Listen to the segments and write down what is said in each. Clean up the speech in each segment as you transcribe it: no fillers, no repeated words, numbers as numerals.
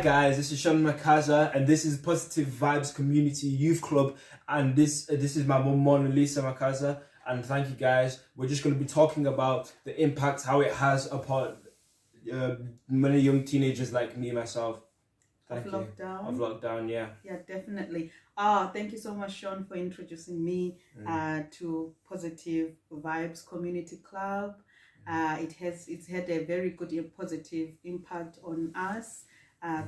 guys, this is Sean Makhaza, and this is Positive Vibes Community Youth Club, and this is my mum Mona Lisa Makhaza, and thank you guys. We're just going to be talking about the impact, how it has upon many young teenagers like me myself. Of lockdown, yeah. Yeah, definitely. Thank you so much, Sean, for introducing me to Positive Vibes Community Club. It's had a very good positive impact on us.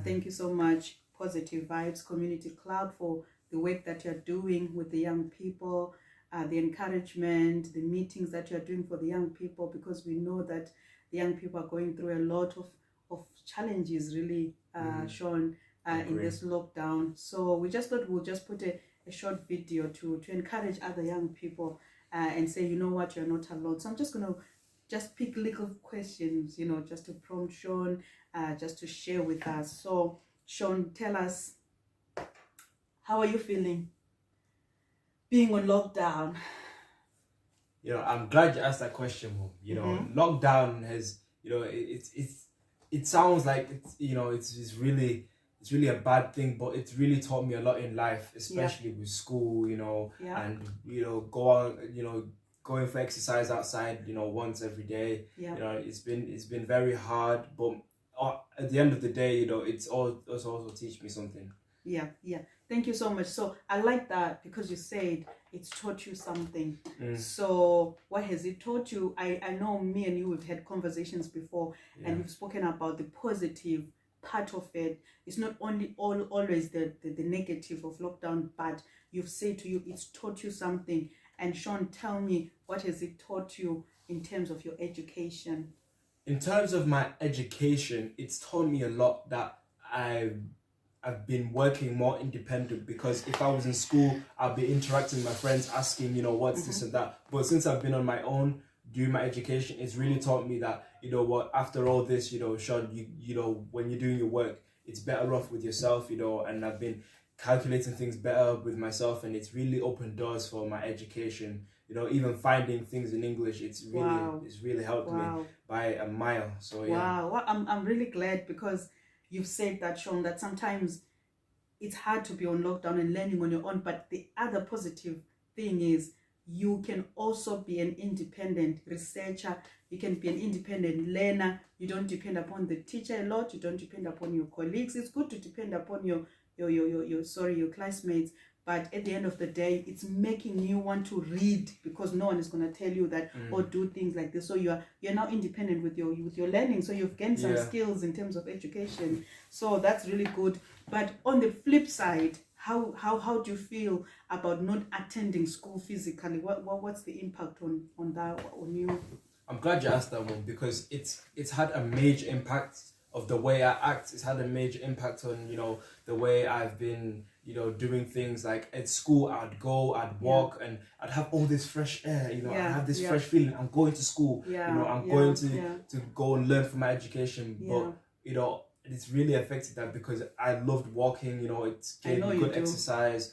Thank you so much, Positive Vibes Community Club, for the work that you're doing with the young people, the encouragement, the meetings that you're doing for the young people, because we know that the young people are going through a lot of challenges, really, Sean, in this lockdown. So we just thought we'll just put a short video to encourage other young people and say, you know what, you're not alone. So I'm just going to pick little questions, just to prompt Sean, just to share with us. So Sean, tell us, how are you feeling being on lockdown? I'm glad you asked that question, Mom. Lockdown has, it sounds like it's really a bad thing, but it's really taught me a lot in life, especially with school, and going for exercise outside, once every day. It's been very hard, but at the end of the day, it's also teach me something. Yeah. Thank you so much. So I like that, because you said it's taught you something. So what has it taught you? I know me and you have had conversations before, and you've spoken about the positive part of it. It's not only always the negative of lockdown, but you've said to you it's taught you something. And Sean, tell me, what has it taught you in terms of your education? In terms of my education, it's taught me a lot that I've been working more independent, because if I was in school, I'd be interacting with my friends, asking, what's this and that. But since I've been on my own doing my education, it's really taught me that, after all this, Sean, when you're doing your work, it's better off with yourself, and I've been calculating things better with myself, and it's really opened doors for my education. Even finding things in English, it's really helped me by a mile. So yeah. Wow. Well, I'm really glad, because you've said that, Sean, that sometimes it's hard to be on lockdown and learning on your own, but the other positive thing is you can also be an independent researcher. You can be an independent learner. You don't depend upon the teacher a lot. You don't depend upon your colleagues. It's good to depend upon your classmates, but at the end of the day, it's making you want to read, because no one is going to tell you that or do things like this. So you're now independent with your learning. So you've gained some skills in terms of education. So that's really good. But on the flip side, how do you feel about not attending school physically? What's the impact on that on you? I'm glad you asked that one, because it's had a major impact of the way I act. It's had a major impact on, the way I've been, doing things. Like at school, I'd walk, and I'd have all this fresh air, I have this fresh feeling. I'm going to school, I'm going to go and learn for my education. But, it's really affected that, because I loved walking, it gave me good exercise.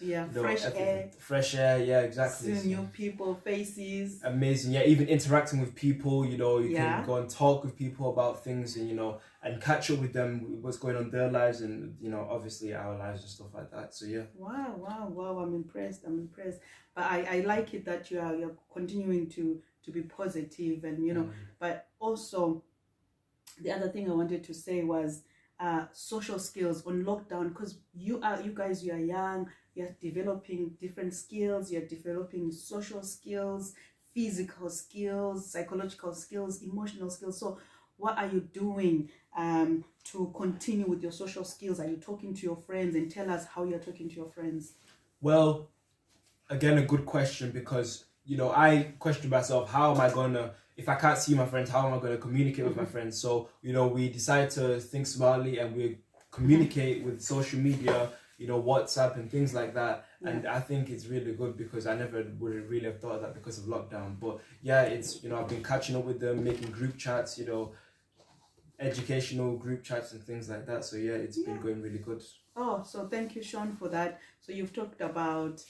Fresh air, yeah, exactly. Seeing new people, faces. Amazing, yeah, even interacting with people, you can go and talk with people about things, and, and catch up with them, what's going on in their lives, and, obviously our lives and stuff like that, so yeah. Wow, I'm impressed. But I like it that you're continuing to be positive, and, but also the other thing I wanted to say was, social skills on lockdown, because you guys are young, you're developing different skills, you're developing social skills, physical skills, psychological skills, emotional skills. So what are you doing to continue with your social skills? Are you talking to your friends? And tell us how you're talking to your friends. Well, again, a good question, because I question myself, how am I gonna, if I can't see my friends, how am I going to communicate with my friends? So, we decide to think smartly, and we communicate with social media, WhatsApp and things like that. And I think it's really good, because I never would have really have thought of that because of lockdown. But yeah, it's, I've been catching up with them, making group chats, educational group chats and things like that. So yeah, it's been going really good. Oh, so thank you, Sean, for that. So you've talked about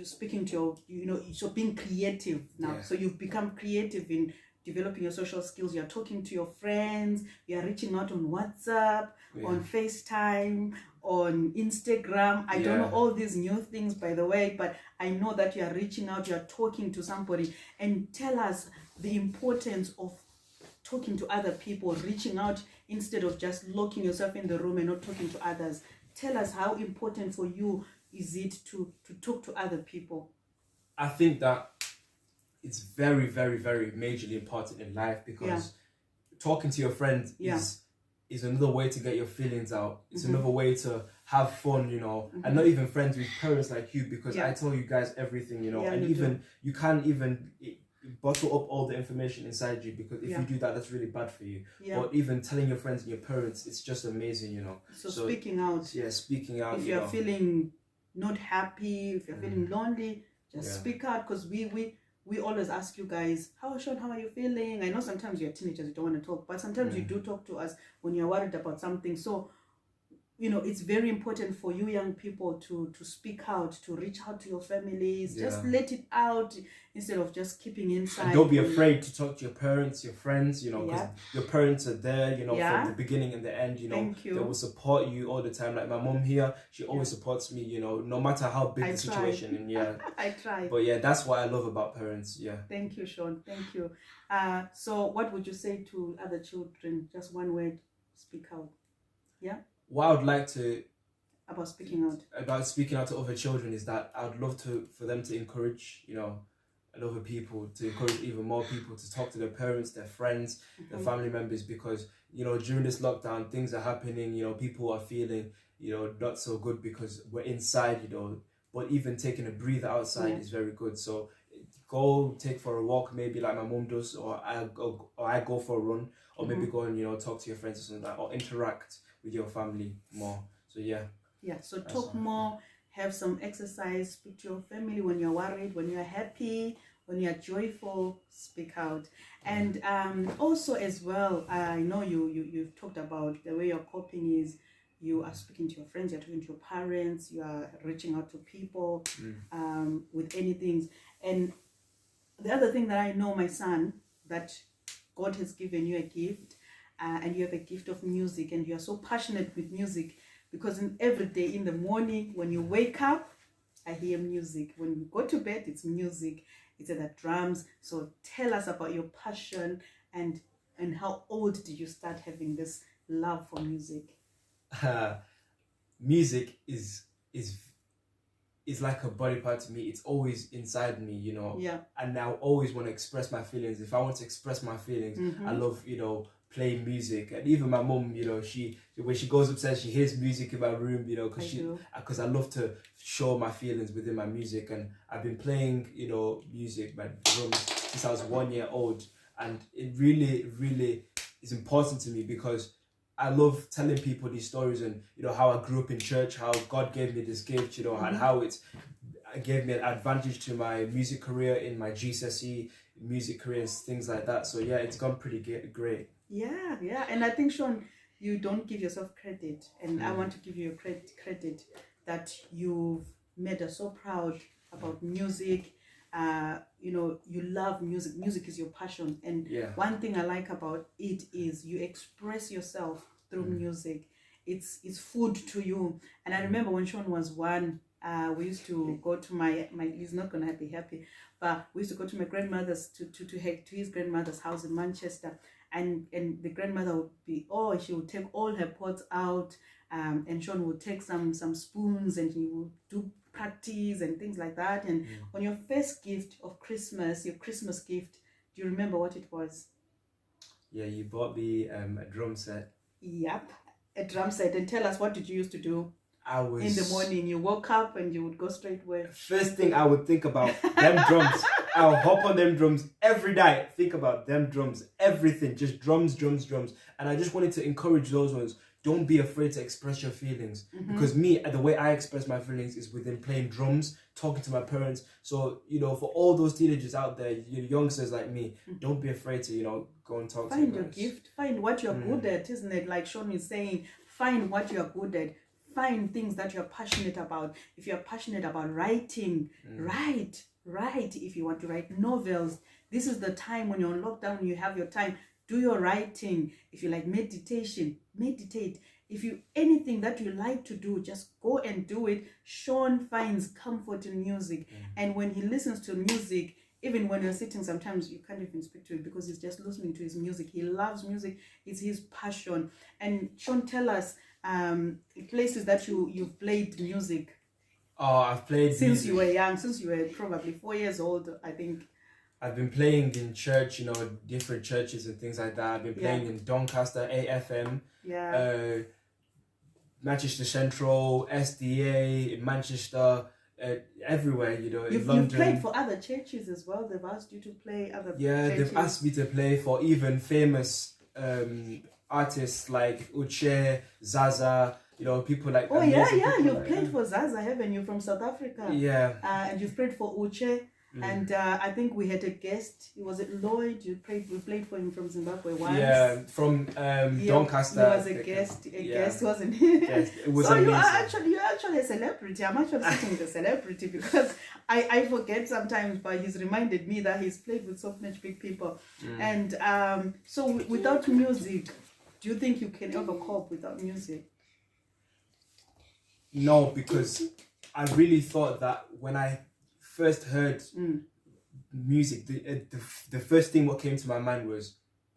speaking to your, so being creative now. So you've become creative in developing your social skills. You're talking to your friends. You're reaching out on WhatsApp, on FaceTime, on Instagram. I don't know all these new things, by the way, but I know that you are reaching out. You're talking to somebody. And tell us the importance of talking to other people, reaching out instead of just locking yourself in the room and not talking to others. Tell us how important for you is it to talk to other people. I think that it's very, very, very majorly important in life, because talking to your friends is another way to get your feelings out. It's another way to have fun, you know, and not even friends with parents like you, because I tell you guys everything, you know, and even you can't even bottle up all the information inside you, because if you do that, that's really bad for you. But even telling your friends and your parents, it's just amazing, you know. So speaking out. Yeah, speaking out. If you're feeling not happy, if you're feeling lonely, just speak out, because we always ask you guys, Sean, how are you feeling? I know sometimes you're teenagers, you don't want to talk, but sometimes you do talk to us when you're worried about something. So, you know, it's very important for you young people to speak out, to reach out to your families, just let it out instead of just keeping inside. And don't be afraid to talk to your parents, your friends, you know, because your parents are there, you know, from the beginning and the end, you know. They will support you all the time. Like my mom here, she always supports me, you know, no matter how big the situation. And I try. But yeah, that's what I love about parents. Yeah. Thank you, Sean. Thank you. So what would you say to other children? Just one word, speak out. Yeah. What I would like to about speaking out to other children is that I would love for them to encourage, you know, other people, to encourage even more people to talk to their parents, their friends, their family members, because, you know, during this lockdown, things are happening, you know, people are feeling, you know, not so good because we're inside, you know, but even taking a breather outside is very good. So go take for a walk, maybe like my mom does, or I go for a run, or maybe go and, you know, talk to your friends or something like that, or interact with your family more. So so talk more, have some exercise, speak to your family when you're worried, when you're happy, when you're joyful, speak out. And also as well, I know you've talked about the way you're coping is you are speaking to your friends, you're talking to your parents, you are reaching out to people with anything. And the other thing that I know, my son, that God has given you a gift, and you have a gift of music, and you are so passionate with music, because every day in the morning when you wake up, I hear music. When you go to bed, it's music. It's either drums. So tell us about your passion and how old did you start having this love for music? Music is like a body part to me. It's always inside me, you know. And I always want to express my feelings. If I want to express my feelings, I love, you know, playing music. And even my mom, you know, when she goes upstairs, she hears music in my room, you know, because I love to show my feelings within my music. And I've been playing, you know, music, my drums, since I was 1 year old, and it really, really is important to me, because I love telling people these stories, and, you know, how I grew up in church, how God gave me this gift, you know, and how it gave me an advantage to my music career, in my GCSE music careers, things like that. So yeah, it's gone pretty great. Yeah. And I think, Sean, you don't give yourself credit, and I want to give you credit that you've made us so proud about music. You know, you love music. Music is your passion, and one thing I like about it is you express yourself through music. It's food to you. And I remember when Sean was 1, we used to go to my he's not gonna be happy, but we used to go to my grandmother's to his grandmother's house in Manchester, and the grandmother would be she would take all her pots out, and Sean would take some spoons, and he would do practice and things like that. And on your first gift of Christmas, your Christmas gift, do you remember what it was? Yeah, you bought me a drum set. Yep, a drum set. And tell us, what did you used to do? In the morning, you woke up and you would go straight where? First thing I would think about, them drums. I'll hop on them drums every night. Think about them drums, everything, just drums. And I just wanted to encourage those ones. Don't be afraid to express your feelings, because the way I express my feelings is within playing drums, talking to my parents. So, you know, for all those teenagers out there, you youngsters like me, don't be afraid to, you know, go and talk to your parents. Find your gift, find what you're good at, isn't it? Like Sean is saying, find what you're good at. Find things that you're passionate about. If you're passionate about writing, write. Write if you want to write novels. This is the time when you're on lockdown, you have your time. Do your writing. If you like meditation, meditate. If you anything that you like to do, just go and do it. Sean finds comfort in music, and when he listens to music, even when you're sitting, sometimes you can't even speak to him because he's just listening to his music. He loves music. It's his passion. And Sean, tell us places that you've played music. Oh, I've played since music. you were young, since you were probably 4 years old, I think. I've been playing in church, you know, different churches and things like that. I've been playing in Doncaster, AFM, Manchester Central, SDA, Manchester, everywhere, you know, in London. You've played for other churches as well. They've asked you to play other churches. They've asked me to play for even famous artists like Uche, Zaza, you know, people like you've played for Zaza, haven't you, from South Africa? And you've played for Uche. And I think we had a guest. Was it Lloyd? We played for him from Zimbabwe once. Yeah, from Doncaster. He was a guest, wasn't he? Yes, it was so amazing. you're actually a celebrity. I'm actually sitting with a celebrity because I forget sometimes, but he's reminded me that he's played with so much big people. And so without music, do you think you can ever cope without music? No, because I really thought that when I first heard music, the first thing what came to my mind was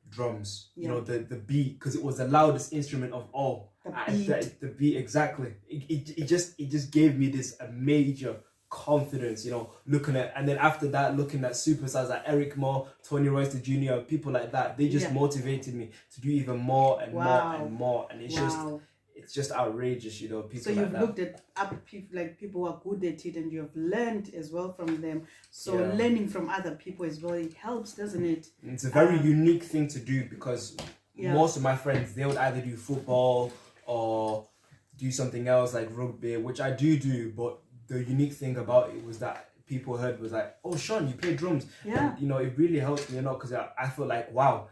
drums. You know, the beat, because it was the loudest instrument of all. The beat, exactly. It just gave me this major confidence, you know, and then after that, looking at superstars like Eric Moore, Tony Royster Jr., people like that, they just motivated me to do even more and more and more. And it's just outrageous, you know. People so you've looked at other people, like people who are good at it, and you've learned as well from them. So learning from other people as well, it helps, doesn't it? It's a very unique thing to do because most of my friends, they would either do football or do something else like rugby, which I do, but the unique thing about it was that people heard was like, oh, Sean, you play drums. And, you know, it really helped me, you know, because I felt like, wow,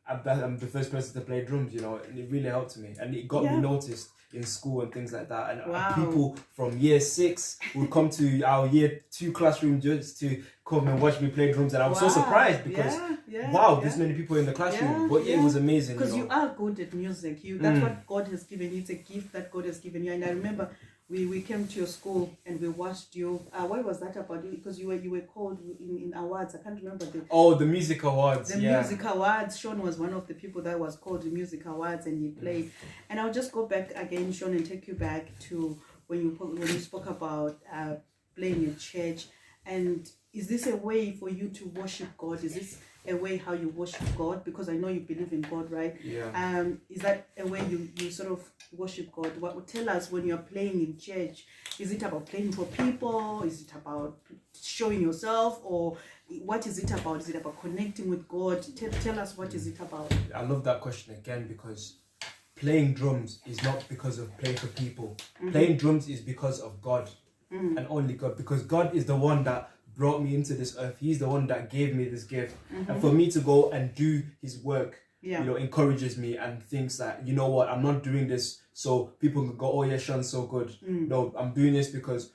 I'm the first person to play drums, you know, and it really helped me, and it got me noticed in school and things like that. And people from year 6 would come to our year 2 classroom just to come and watch me play drums, and I was so surprised because there's many people in the classroom. But it was amazing because you are good at music. That's what God has given you. It's a gift that God has given you. And I remember we came to your school and we watched you. What was that about? Because you were called in awards. I can't remember the music awards. The music awards. Sean was one of the people that was called the music awards, and he played. And I'll just go back again, Sean, and take you back to when you spoke about playing in church. And is this a way for you to worship God? Is this a way how you worship God? Because I know you believe in God, right? Is that a way you sort of worship God? What would tell us when you're playing in church? Is it about playing for people? Is it about showing yourself? Or what is it about? Is it about connecting with God? Tell us, what is it about? I love that question again, because playing drums is not because of playing for people. Playing drums is because of God and only God, because God is the one that brought me into this earth. He's the one that gave me this gift. And for me to go and do his work, you know, encourages me and thinks that, you know what, I'm not doing this so people can go, oh yeah, Sean's so good. No, I'm doing this because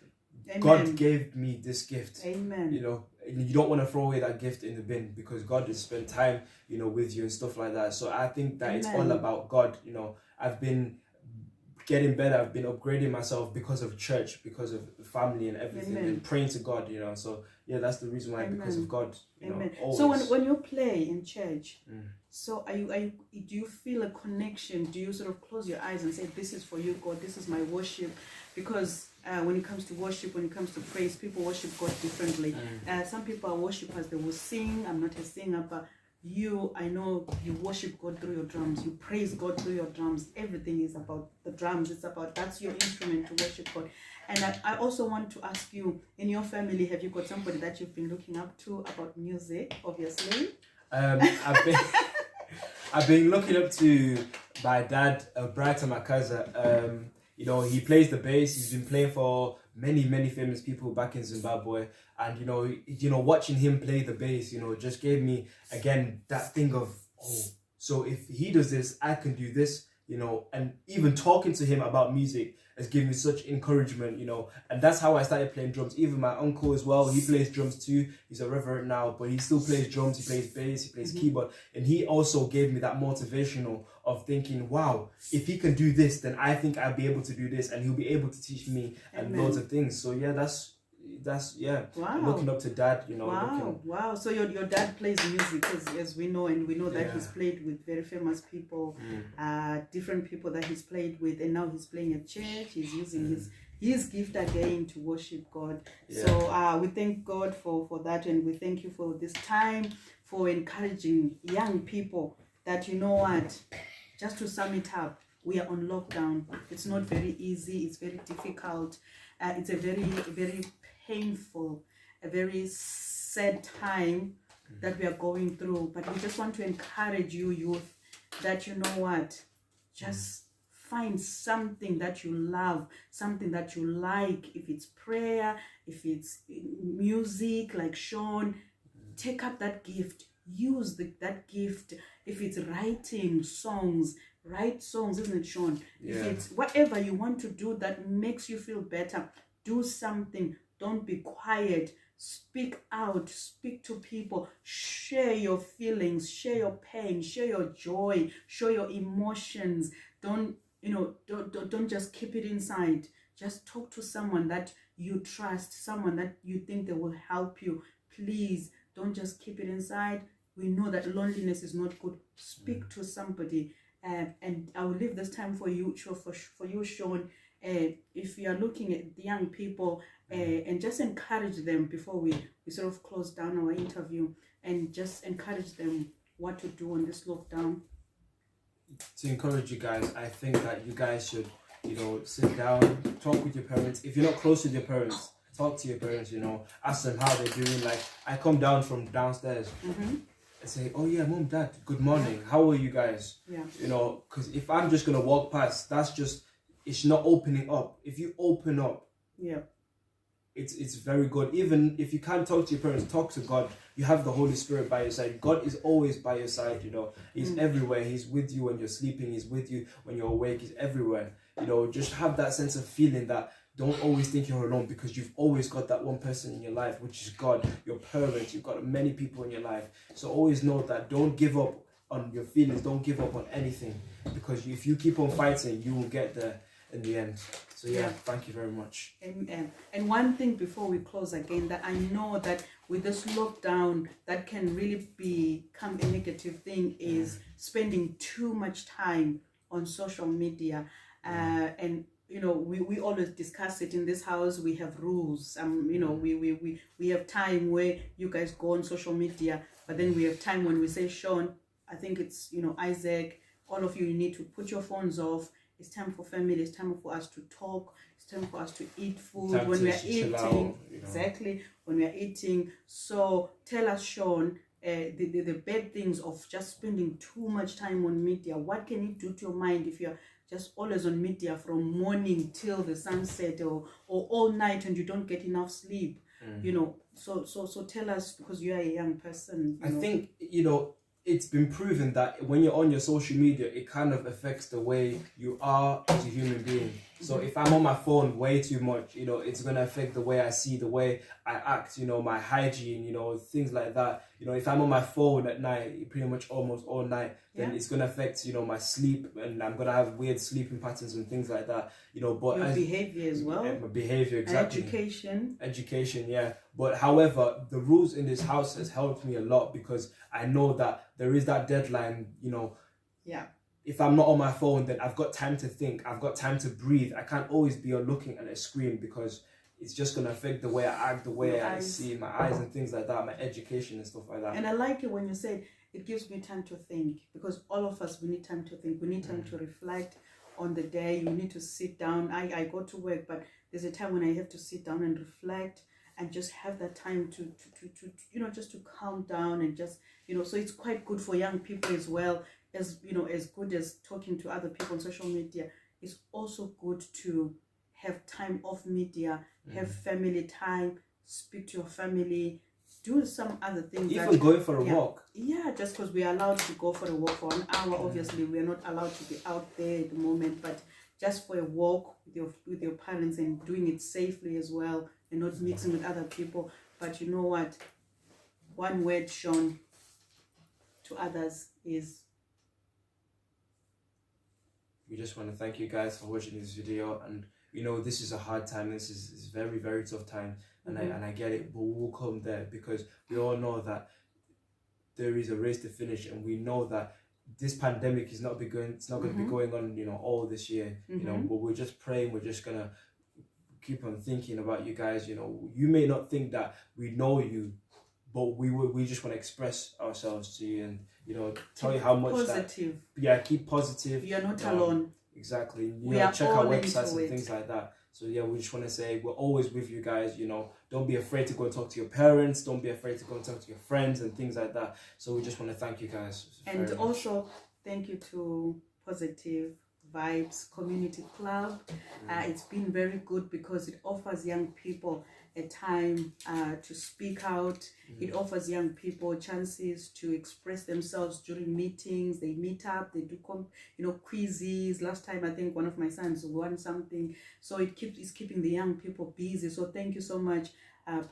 God gave me this gift. You know, and you don't want to throw away that gift in the bin, because God has spent time, you know, with you and stuff like that. So I think that it's all about God. You know, I've been getting better. I've been upgrading myself because of church, because of family and everything, and praying to God, you know. So that's the reason why, because of God, you know, always. So when you play in church, so do you feel a connection? Do you sort of close your eyes and say, this is for you, God, this is my worship? Because when it comes to worship, when it comes to praise, people worship God differently. Some people are worshipers, they will sing. I'm not a singer, but I know you worship God through your drums. You praise God through your drums. Everything is about the drums. That's your instrument to worship God. And I also want to ask you, in your family, have you got somebody that you've been looking up to about music, obviously? I've been looking up to my dad, Sean Makhaza. You know, he plays the bass. He's been playing for many famous people back in Zimbabwe, and you know, watching him play the bass, you know, just gave me again that thing of, oh, so if he does this, I can do this, you know. And even talking to him about music has given me such encouragement, you know, and that's how I started playing drums. Even my uncle as well, he plays drums too. He's a reverend now, but he still plays drums, he plays bass, he plays keyboard, and he also gave me that motivational of thinking, wow, if he can do this, then I think I'll be able to do this, and he'll be able to teach me and loads of things. So yeah, that's wow. looking up to dad, you know. Wow. So your dad plays music, as we know, and we know that he's played with very famous people, different people that he's played with, and now he's playing at church. He's using his gift again to worship God. So we thank God for that, and we thank you for this time, for encouraging young people that, you know what, just to sum it up, we are on lockdown. It's not very easy. It's very difficult. It's a very, very painful, a very sad time that we are going through. But we just want to encourage you, youth, that, you know what, just find something that you love, something that you like. If it's prayer, if it's music like Sean, take up that gift. Use that gift. If it's writing songs, write songs, isn't it, Sean? If it's whatever you want to do that makes you feel better, do something. Don't be quiet. Speak out. Speak to people. Share your feelings. Share your pain. Share your joy. Show your emotions. Don't just keep it inside. Just talk to someone that you trust, someone that you think they will help you. Please don't just keep it inside. We know that loneliness is not good. Speak to somebody. And I will leave this time for you, for you, Sean. If you are looking at the young people, and just encourage them before we sort of close down our interview, and just encourage them what to do on this lockdown. To encourage you guys, I think that you guys should, you know, sit down, talk with your parents. If you're not close with your parents, talk to your parents, you know, ask them how they're doing. Like, I come down from downstairs and say, oh yeah, mom, dad, good morning, how are you guys? You know, because if I'm just gonna walk past, it's not opening up. If you open up, it's very good. Even if you can't talk to your parents, talk to God. You have the Holy Spirit by your side. God is always by your side, you know. He's everywhere. He's with you when you're sleeping. He's with you when you're awake. He's everywhere. You know, just have that sense of feeling that don't always think you're alone, because you've always got that one person in your life, which is God, your parents. You've got many people in your life. So always know that. Don't give up on your feelings. Don't give up on anything, because if you keep on fighting, you will get there in the end. So thank you very much. And one thing before we close again, that I know that with this lockdown, that can really become a negative thing, is spending too much time on social media. And you know, we always discuss it in this house. We have rules. You know, we have time where you guys go on social media, but then we have time when we say, Sean, I think it's, you know, Isaac, all of you need to put your phones off. It's time for family. It's time for us to talk. It's time for us to eat food when we are eating. Out, you know. Exactly, when we are eating. So tell us, Sean, the bad things of just spending too much time on media. What can it do to your mind if you're just always on media from morning till the sunset, or all night, and you don't get enough sleep? You know. So tell us, because you are a young person. I think, you know, it's been proven that when you're on your social media, it kind of affects the way you are as a human being. So if I'm on my phone way too much, you know, it's going to affect the way I see, the way I act, you know, my hygiene, you know, things like that. You know, if I'm on my phone at night, pretty much almost all night, then it's going to affect, you know, my sleep, and I'm going to have weird sleeping patterns and things like that, you know. But your behavior as well. My behavior, exactly. Education, yeah. But however, the rules in this house has helped me a lot, because I know that there is that deadline, you know. If I'm not on my phone, then I've got time to think. I've got time to breathe. I can't always be looking at a screen, because it's just going to affect the way I act, the way I see, my eyes and things like that, my education and stuff like that. And I like it when you said it gives me time to think, because all of us, we need time to think. We need time to reflect on the day. You need to sit down. I go to work, but there's a time when I have to sit down and reflect, and just have that time to you know, just to calm down, and just, you know. So it's quite good for young people as well. As you know, as good as talking to other people on social media, it's also good to have time off media, have family time, speak to your family, do some other things. Even going for a walk. Yeah, just because we are allowed to go for a walk for an hour. Obviously, we are not allowed to be out there at the moment, but just for a walk with your parents and doing it safely as well, and not mixing with other people. But you know what? One word shown to others is, we just want to thank you guys for watching this video. And you know, this is a hard time. This is very, very tough time, and I get it, but we'll come there, because we all know that there is a race to finish, and we know that this pandemic is not going to be going on, you know, all this year, you know. But we're just praying. We're just gonna keep on thinking about you guys. You know, you may not think that we know you, but we just want to express ourselves to you, and you know, tell you how much positive. Keep positive. You're not alone. Exactly. You We know, are check our all websites into and it. things like that. So yeah, we just want to say we're always with you guys. You know, don't be afraid to go and talk to your parents. Don't be afraid to go and talk to your friends and things like that. So we just want to thank you guys. And very also, thank you to Positive Vibes Community Club. It's been very good because it offers young people a time to speak out. It offers young people chances to express themselves during meetings. They meet up, they do quizzes. Last time I think one of my sons won something. So it's keeping the young people busy. So thank you so much,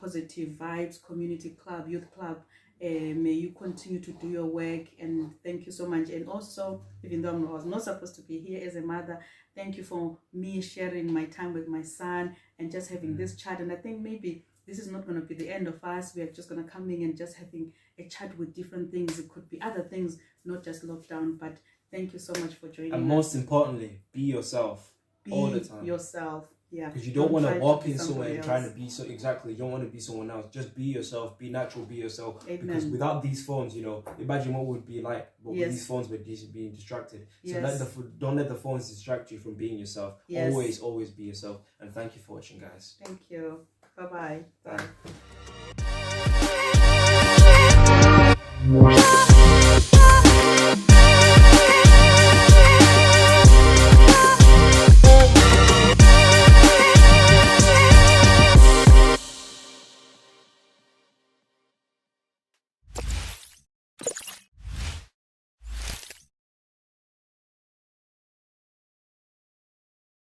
Positive Vibes Community Club, Youth Club. May you continue to do your work, and thank you so much. And also, even though I was not supposed to be here as a mother, thank you for me sharing my time with my son and just having this chat. And I think maybe this is not going to be the end of us. We are just going to come in and just having a chat with different things. It could be other things, not just lockdown. But thank you so much for joining us. And most importantly, be yourself all the time. Be yourself. Yeah. Because you don't want to walk in somewhere somebody and trying to be exactly. You don't want to be someone else. Just be yourself. Be natural. Be yourself. Amen. Because without these phones, you know, imagine what would be like. But Yes. with these phones, we're being distracted. So Yes. don't let the phones distract you from being yourself. Yes. Always be yourself. And thank you for watching, guys. Thank you. Bye-bye. Bye.